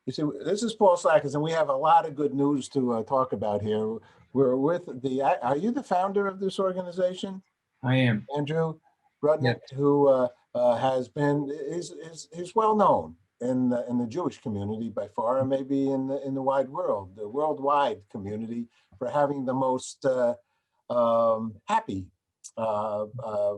You see, this is Paul Slackers, and we have a lot of good news to talk about here. We're with are you the founder of this organization? I am. Andrew Yes. Rudnick, who has been, is well known in the Jewish community by far, and maybe in the wide world, the worldwide community, for having the most happy, uh, uh,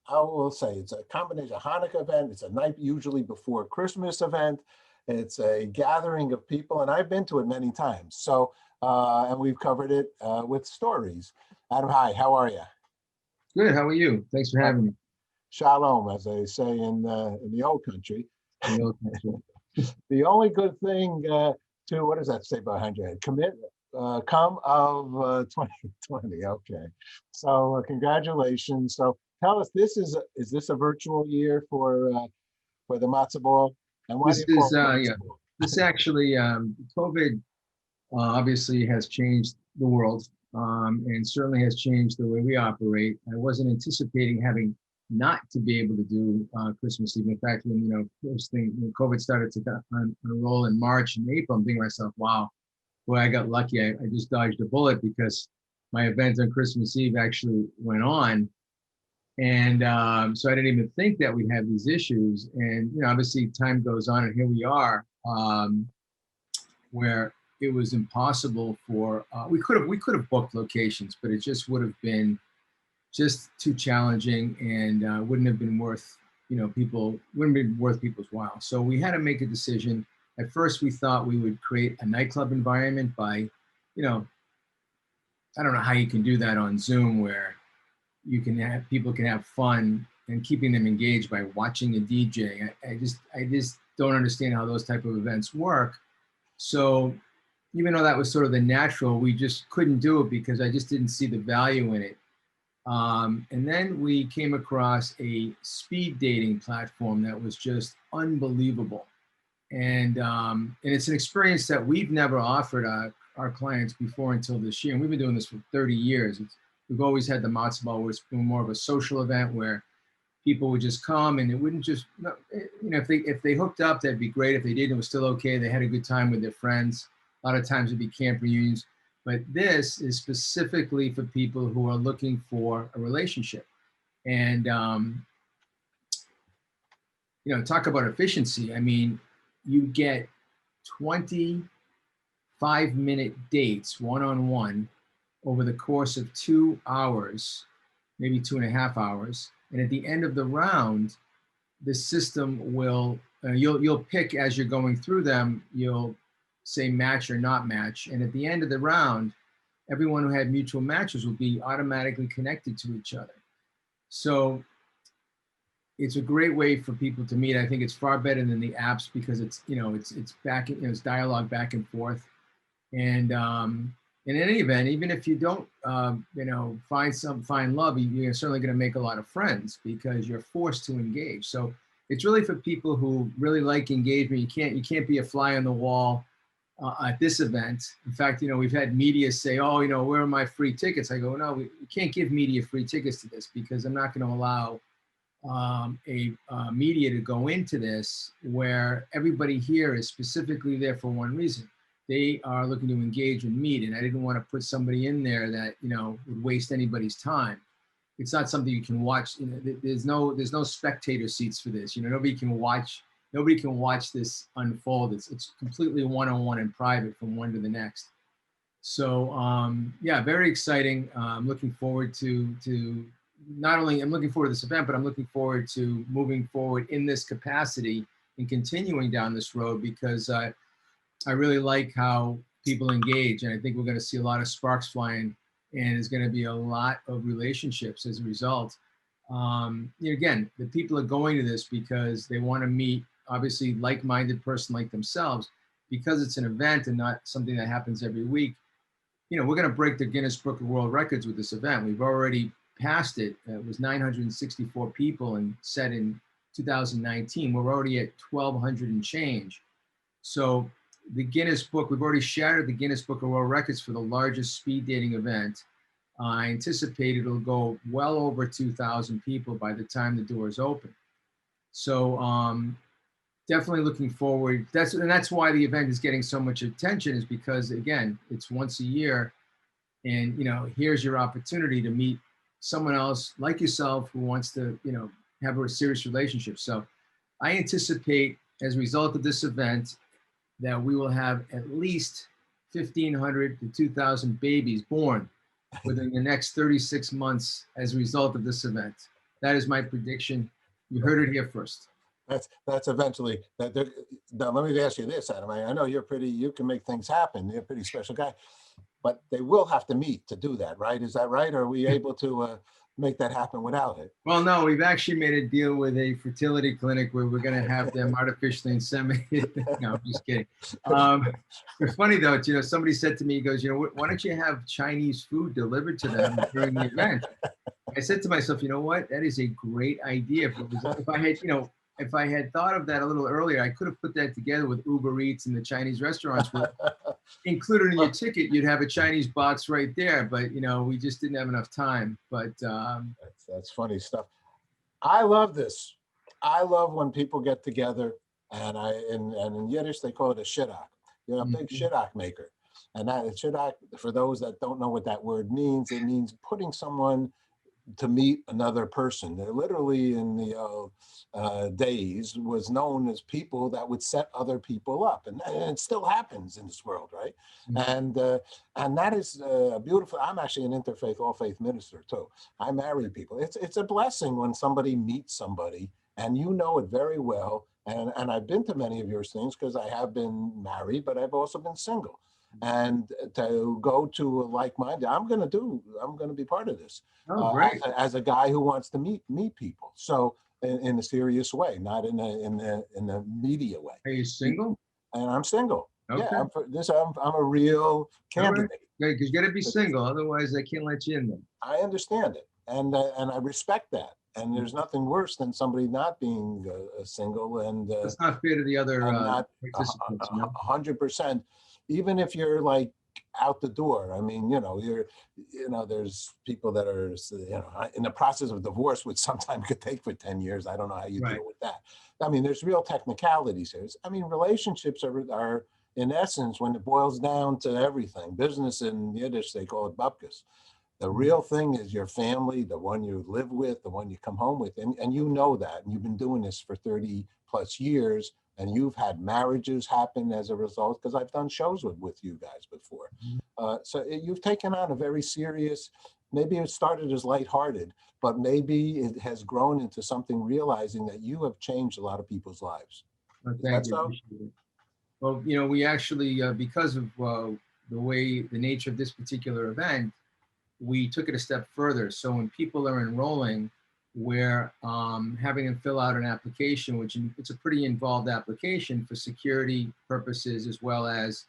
I will say it's a combination of Hanukkah event. It's a night usually before Christmas event. It's a gathering of people, and I've been to it many times. So, and we've covered it with stories. Adam, hi, how are you? Good. How are you? Thanks for having me. Shalom, as they say in the old country. In the old country. The only good thing to, what does that say behind your head? Come of 2020. Okay, so congratulations. So tell us, is this a virtual year for the matzo ball? And why do This you call is it yeah. matzo ball? This actually COVID obviously has changed the world and certainly has changed the way we operate. I wasn't anticipating having not to be able to do Christmas Eve. In fact, when first thing when COVID started to unroll in March and April, I'm thinking to myself, wow, boy, I got lucky. I just dodged a bullet because my event on Christmas Eve actually went on. And so I didn't even think that we'd have these issues. And obviously time goes on, and here we are, where it was impossible for we could have booked locations, but it just would have been just too challenging, and wouldn't have been worth people wouldn't have been worth people's while. So we had to make a decision. At first, we thought we would create a nightclub environment by, I don't know how you can do that on Zoom, where you can have people can have fun and keeping them engaged by watching a DJ. I just don't understand how those type of events work. So even though that was sort of the natural, we just couldn't do it because I just didn't see the value in it. And then we came across a speed dating platform that was just unbelievable. And it's an experience that we've never offered our clients before until this year. And we've been doing this for 30 years. We've always had the matzo ball, where it's been more of a social event where people would just come, and it wouldn't just, if they hooked up, that'd be great. If they didn't, it was still okay. They had a good time with their friends. A lot of times it'd be camp reunions. But this is specifically for people who are looking for a relationship. And, talk about efficiency. I mean, you get 25-minute dates one-on-one over the course of 2 hours, maybe 2.5 hours. And at the end of the round, the system will, you'll pick as you're going through them, you'll say match or not match. And at the end of the round, everyone who had mutual matches will be automatically connected to each other. So it's a great way for people to meet. I think it's far better than the apps because it's back, it's dialogue back and forth. And in any event, even if you don't, find love, you're certainly going to make a lot of friends because you're forced to engage. So it's really for people who really like engagement. You can't be a fly on the wall at this event. In fact, we've had media say, "Oh, where are my free tickets?" I go, "No, we can't give media free tickets to this because I'm not going to allow media to go into this where everybody here is specifically there for one reason. They are looking to engage and meet, and I didn't want to put somebody in there that would waste anybody's time. It's not something you can watch. There's no spectator seats for this. Nobody can watch this unfold. It's completely one-on-one and private from one to the next. So yeah, very exciting. I'm looking forward to not only I'm looking forward to this event, but I'm looking forward to moving forward in this capacity and continuing down this road because I really like how people engage, and I think we're going to see a lot of sparks flying, and there's going to be a lot of relationships as a result. Again, the people are going to this because they want to meet, obviously, like-minded person like themselves, because it's an event and not something that happens every week. We're going to break the Guinness Book of World Records with this event. We've already passed it. It was 964 people and set in 2019. We're already at 1,200 and change. So the Guinness Book, we've already shattered the Guinness Book of World Records for the largest speed dating event. I anticipate it'll go well over 2,000 people by the time the doors open. So definitely looking forward. That's why the event is getting so much attention, is because again, it's once a year, and here's your opportunity to meet someone else like yourself who wants to have a serious relationship. So I anticipate, as a result of this event, that we will have at least 1,500 to 2,000 babies born within the next 36 months as a result of this event. That is my prediction. You heard it here first. That's eventually that. Now, let me ask you this, Adam. I know you can make things happen. You're a pretty special guy, but they will have to meet to do that, right? Is that right? Or are we able to make that happen without it? Well, no, we've actually made a deal with a fertility clinic where we're going to have them artificially inseminated. No, I'm just kidding. It's funny though, somebody said to me, he goes, why don't you have Chinese food delivered to them during the event? I said to myself, you know what? That is a great idea. If I had thought of that a little earlier, I could have put that together with Uber Eats and the Chinese restaurants. Where included in your ticket, you'd have a Chinese box right there. But we just didn't have enough time. But that's funny stuff. I love this. I love when people get together, and in Yiddish they call it a shidduch. You're a big shidduch maker, and that shidduch, for those that don't know what that word means, it means putting someone to meet another person. They're literally in the days was known as people that would set other people up, and it still happens in this world, right? And that is beautiful. I'm actually an interfaith, all faith minister too. I marry people. It's a blessing when somebody meets somebody and you know it very well. And I've been to many of your things because I have been married, but I've also been single. And to go to a like-minded, I'm going to be part of this. Oh, great. As a guy who wants to meet people. So in a serious way, not in a media way. Are you single? And I'm single. Okay. Yeah, I'm a real candidate. Right. Because you got to be single, otherwise they can't let you in there. I understand it, and I respect that. And there's nothing worse than somebody not being single. And it's not fair to the other participants. 100%. Even if you're like out the door. I mean, there's people that are, in the process of divorce, which sometimes could take for 10 years. I don't know how you deal with that. I mean, there's real technicalities here. I mean, relationships are in essence, when it boils down to everything, business in Yiddish, they call it babkas. The real thing is your family, the one you live with, the one you come home with. And you know that, and you've been doing this for 30 plus years. And you've had marriages happen as a result, because I've done shows with you guys before. So you've taken on a very serious, maybe it started as lighthearted, but maybe it has grown into something, realizing that you have changed a lot of people's lives. Well, thank you. So? Well, we actually, because of the nature of this particular event, we took it a step further. So when people are enrolling, we're having them fill out an application, which it's a pretty involved application for security purposes as well as,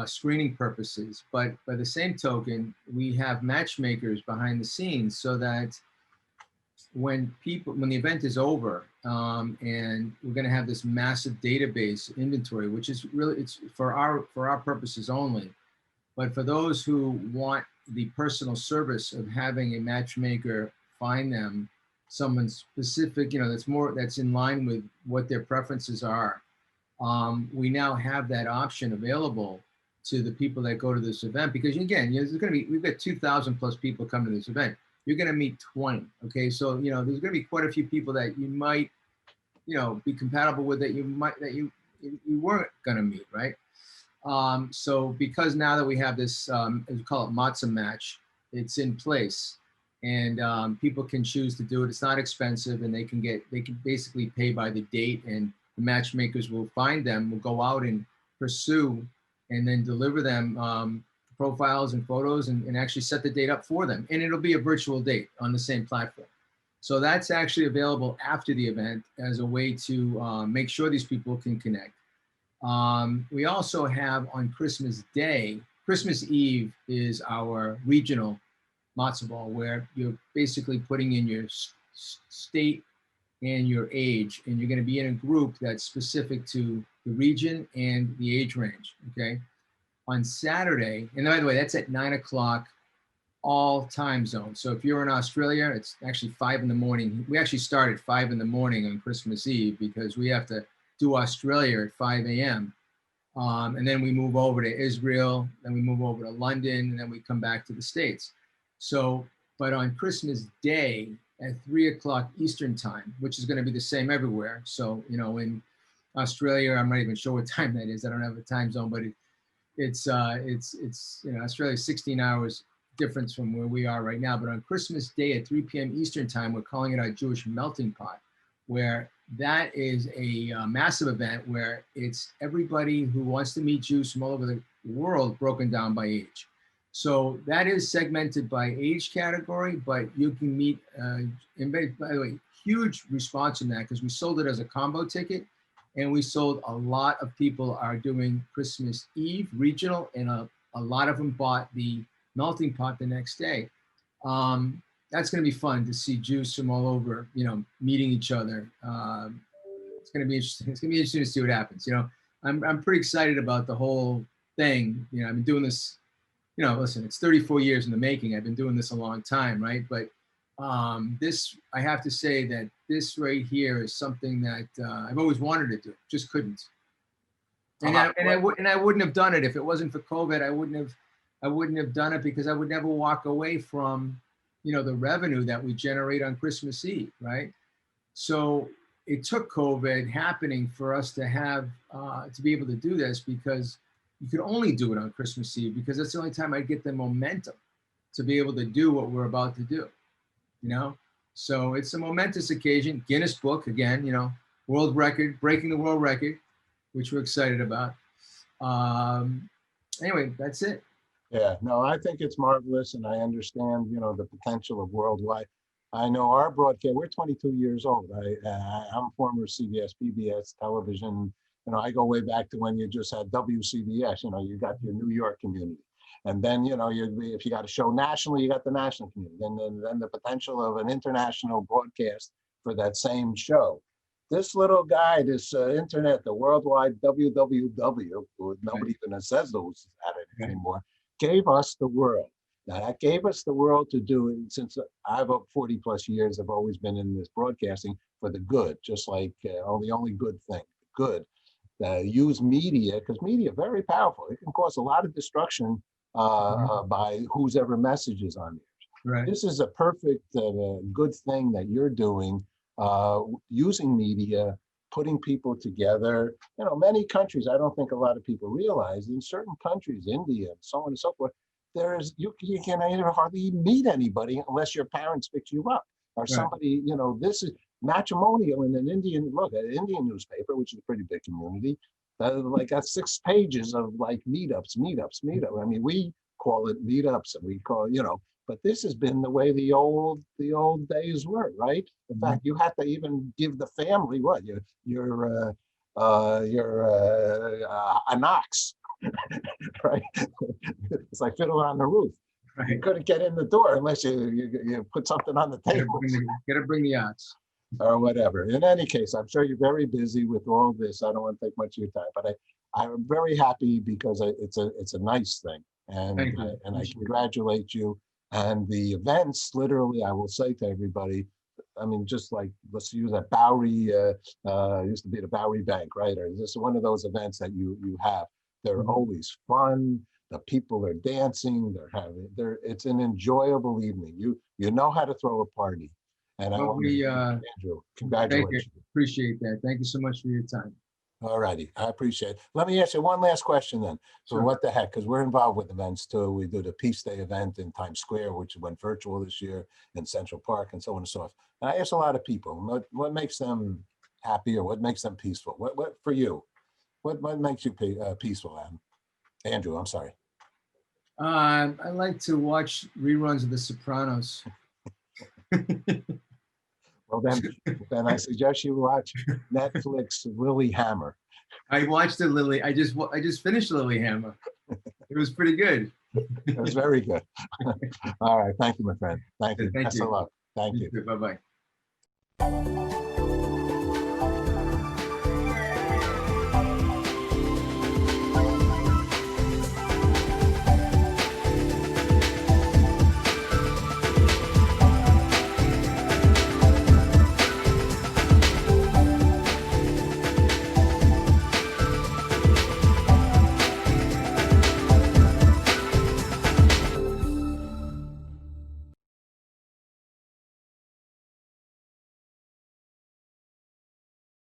screening purposes. But by the same token, we have matchmakers behind the scenes so that when the event is over, and we're going to have this massive database inventory, which is really, it's for our purposes only. But for those who want the personal service of having a matchmaker find them someone specific, that's in line with what their preferences are. We now have that option available to the people that go to this event, because again, we've got 2,000 plus people come to this event. You're going to meet 20. Okay. So, there's going to be quite a few people that you might, be compatible with, that you weren't going to meet. Right. So because now that we have this, we call it matzah match, it's in place. And people can choose to do it. It's not expensive, and they can basically pay by the date, and the matchmakers will find them, will go out and pursue, and then deliver them profiles and photos, and actually set the date up for them. And it'll be a virtual date on the same platform. So that's actually available after the event as a way to make sure these people can connect. We also have on Christmas Eve is our regional matzo ball, where you're basically putting in your state and your age, and you're going to be in a group that's specific to the region and the age range. Okay. On Saturday, and by the way, that's at 9 o'clock, all time zones. So if you're in Australia, it's actually 5 in the morning. We actually start at 5 in the morning on Christmas Eve, because we have to do Australia at 5 a.m. And then we move over to Israel, then we move over to London, and then we come back to the States. So, but on Christmas Day at 3 o'clock Eastern time, which is going to be the same everywhere. So, you know, in Australia, I'm not even sure what time that is. I don't have a time zone, but it's you know, Australia's 16 hours difference from where we are right now. But on Christmas Day at 3 p.m. Eastern time, we're calling it our Jewish melting pot, where that is a massive event where it's everybody who wants to meet Jews from all over the world broken down by age. So that is segmented by age category, but you can meet, and by the way, huge response in that because we sold it as a combo ticket, and we sold a lot of people are doing Christmas Eve regional, and a lot of them bought the melting pot the next day. That's going to be fun to see Jews from all over, you know, meeting each other. It's going to be interesting. It's going to be interesting to see what happens. You know, I'm pretty excited about the whole thing. You know, I've been doing this, you know, listen, it's 34 years in the making. I've been doing this a long time, right? But this, I have to say that this right here is something that I've always wanted to do, just couldn't. And I wouldn't have done it if it wasn't for COVID. I wouldn't have done it because I would never walk away from, you know, the revenue that we generate on Christmas Eve, right? So it took COVID happening for us to have, to be able to do this, because you could only do it on Christmas Eve because that's the only time I get the momentum to be able to do what we're about to do, you know? So it's a momentous occasion. Guinness Book, again, you know, world record, breaking the world record, which we're excited about. Anyway, that's it. Yeah, no, I think it's marvelous, and I understand, you know, the potential of worldwide. I know our broadcast, we're 22 years old. I'm former CBS, PBS television. You know, I go way back to when you just had WCBS, you know, you got your New York community. And then, you know, if you got a show nationally, you got the national community. Then the potential of an international broadcast for that same show. This little guy, this internet, the worldwide WWW, nobody even says those at it anymore, gave us the world. Now that gave us the world to do it. Since I've 40 plus years, I've always been in this broadcasting for the good, just like the only good thing, good. Use media, because media very powerful. It can cause a lot of destruction by whose ever message is on there. Right. This is a perfect good thing that you're doing, using media, putting people together. You know, many countries, I don't think a lot of people realize, in certain countries, India and so on and so forth, you can hardly meet anybody unless your parents pick you up or somebody, you know, this is matrimonial in an Indian, look, an Indian newspaper, which is a pretty big community, like got 6 pages of like meetups. I mean, we call it meetups and we call, you know, but this has been the way the old days were, right? In fact, you had to even give the family what your an ox, right? It's like fiddling on the roof. Right. You couldn't get in the door unless you put something on the table. Gotta bring the ox. Or whatever. In any case, I'm sure you're very busy with all this. I don't want to take much of your time, but I'm very happy because it's a nice thing, and I congratulate you. And the events, literally, I will say to everybody, I mean, just like, let's use that Bowery, used to be the Bowery Bank, right? Or this is one of those events that you have. They're always fun. The people are dancing. It's an enjoyable evening. You know how to throw a party. And I want to, Andrew, congratulations. Appreciate that. Thank you so much for your time. All righty, I appreciate it. Let me ask you one last question then. So what the heck, because we're involved with events too. We do the Peace Day event in Times Square, which went virtual this year, in Central Park and so on and so forth. And I ask a lot of people, what makes them happy or what makes them peaceful? What for you? What makes you peaceful, Andrew? I'm sorry. I like to watch reruns of The Sopranos. Well, then I suggest you watch Netflix Lilyhammer. I watched the Lily. I just finished Lilyhammer. It was pretty good. It was very good. All right. Thank you, my friend. Thank you. Best of luck. Thank you. Bye-bye.